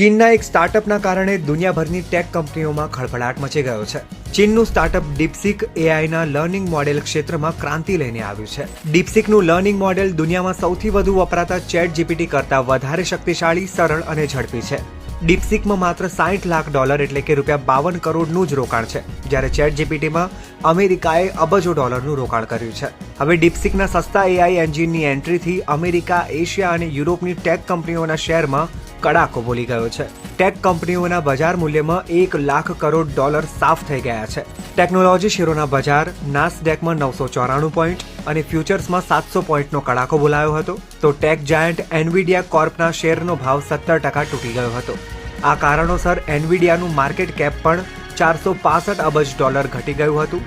ચીનના એક સ્ટાર્ટઅપના કારણે દુનિયાભરની ટેક કંપનીઓમાં ખળભળાટ મચી ગયો છે. ચીનનું સ્ટાર્ટઅપ ડીપસીક એઆઈના લર્નિંગ મોડેલ ક્ષેત્રમાં ક્રાંતિ લઈને આવ્યું છે. ડીપસીકનું લર્નિંગ મોડેલ દુનિયામાં સૌથી વધુ વપરાતા ચેટ જીપીટી કરતાં વધારે શક્તિશાળી, સરળ અને ઝડપી છે. ડીપસીકમાં માત્ર $60 લાખ એટલે કે ₹52 કરોડનું જ રોકાણ છે, જ્યારે ચેટ જીપીટીમાં અમેરિકાએ અબજો ડોલરનું રોકાણ કર્યું છે. હવે ડીપસીકના સસ્તા એઆઈ એન્જિનની એન્ટ્રીથી અમેરિકા, એશિયા અને યુરોપની ટેક કંપનીઓના શેરમાં કડાકો બોલી ગયો છે. ટેક કંપનીઓના બજાર મૂલ્યમાં $1 લાખ કરોડ સાફ થઈ ગયા છે. ટેકનોલોજી શેરોના બજાર નાસ્ડેકમાં 994 પોઈન્ટ અને ફ્યુચર્સમાં 700 પોઈન્ટનો કડાકો બોલાયો હતો, તો ટેક જાયન્ટ એનવીડિયા કોર્પના શેરનો ભાવ 17% તૂટી ગયો હતો. આ કારણોસર એનવીડિયાનું માર્કેટ કેપ પણ $465 અબજ ઘટી ગયું હતું.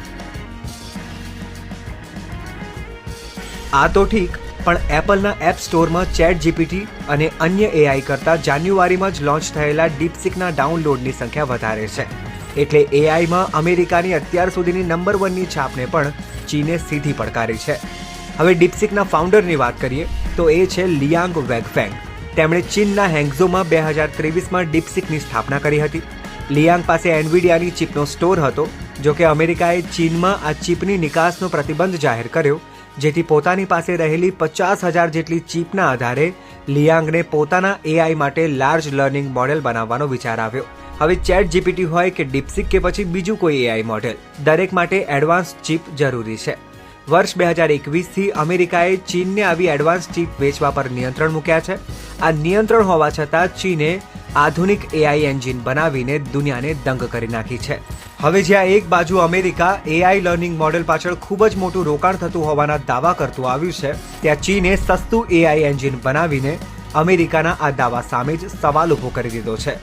આ તો ઠીક, પણ એપલના એપ સ્ટોરમાં ચેટ જીપીટી અને અન્ય એઆઈ કરતાં જાન્યુઆરીમાં જ લોન્ચ થયેલા ડીપસીકના ડાઉનલોડની સંખ્યા વધારે છે. એટલે એઆઈમાં અમેરિકાની અત્યાર સુધીની નંબર 1ની છાપને પણ ચીને સીધી પડકારી છે. હવે ડીપસીકના ફાઉન્ડરની વાત કરીએ તો એ છે લિયાંગ વેગફેંગ. તેમણે ચીનના હેંગઝોમાં 2023માં ડીપસીકની સ્થાપના કરી હતી. લિયાંગ પાસે એનવીડિયાની ચીપનો સ્ટોર હતો, જો કે અમેરિકાએ ચીનમાં આ ચીપની નિકાસનો પ્રતિબંધ જાહેર કર્યો, જેથી પોતાની પાસે રહેલી 50,000 જેટલી ચીપના આધારે લિયાંગને પોતાના એઆઈ માટે લાર્જ લર્નિંગ મોડેલ બનાવવાનો વિચાર આવ્યો. હવે ચેટ જીપીટી હોય કે ડીપસીક કે પછી બીજું કોઈ એઆઈ મોડેલ, દરેક માટે એડવાન્સ ચીપ જરૂરી છે. વર્ષ 2021થી અમેરિકાએ ચીનને આવી એડવાન્સ ચીપ વેચવા પર નિયંત્રણ મૂક્યા છે. આ નિયંત્રણ હોવા છતાં ચીને આધુનિક એઆઈ એન્જિન બનાવીને દુનિયાને દંગ કરી નાખી છે. હવે જ્યાં એક બાજુ અમેરિકા એઆઈ લર્નિંગ મોડેલ પાછળ ખૂબ જ મોટું રોકાણ થતું હોવાના દાવા કરતું આવ્યું છે, ત્યાં ચીને સસ્તું એઆઈ એન્જિન બનાવીને અમેરિકાના આ દાવા સામે જ સવાલ ઊભો કરી દીધો છે.